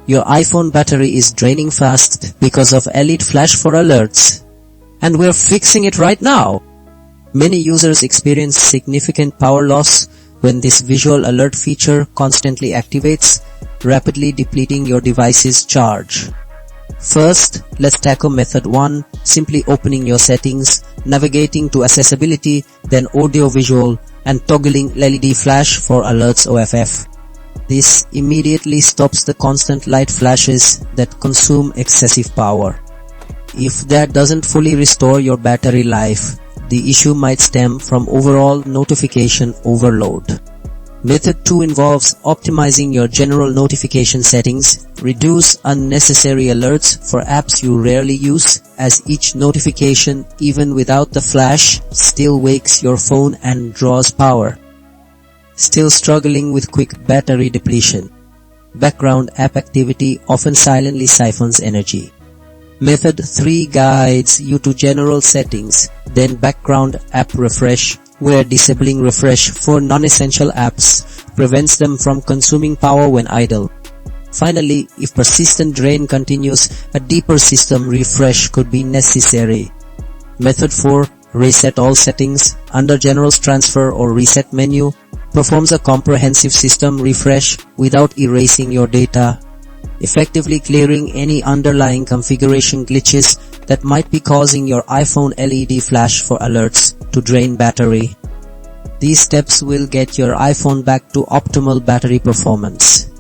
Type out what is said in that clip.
Your iPhone battery is draining fast because of LED flash for alerts. And we're fixing it right now. Many users experience significant power loss when this visual alert feature constantly activates, rapidly depleting your device's charge. First, let's tackle method 1, simply opening your settings, navigating to accessibility, then audio-visual, and toggling LED flash for alerts OFF. This immediately stops the constant light flashes that consume excessive power. If that doesn't fully restore your battery life, the issue might stem from overall notification overload. Method 2 involves optimizing your general notification settings. Reduce unnecessary alerts for apps you rarely use, as each notification, even without the flash, still wakes your phone and draws power. Still struggling with quick battery depletion? Background app activity often silently siphons energy. Method 3 guides you to general settings, then background app refresh, where disabling refresh for non-essential apps prevents them from consuming power when idle. Finally, if persistent drain continues, a deeper system refresh could be necessary. Method 4, reset all settings, under General's transfer or reset menu, performs a comprehensive system refresh without erasing your data, effectively clearing any underlying configuration glitches that might be causing your iPhone LED flash for alerts to drain battery. These steps will get your iPhone back to optimal battery performance.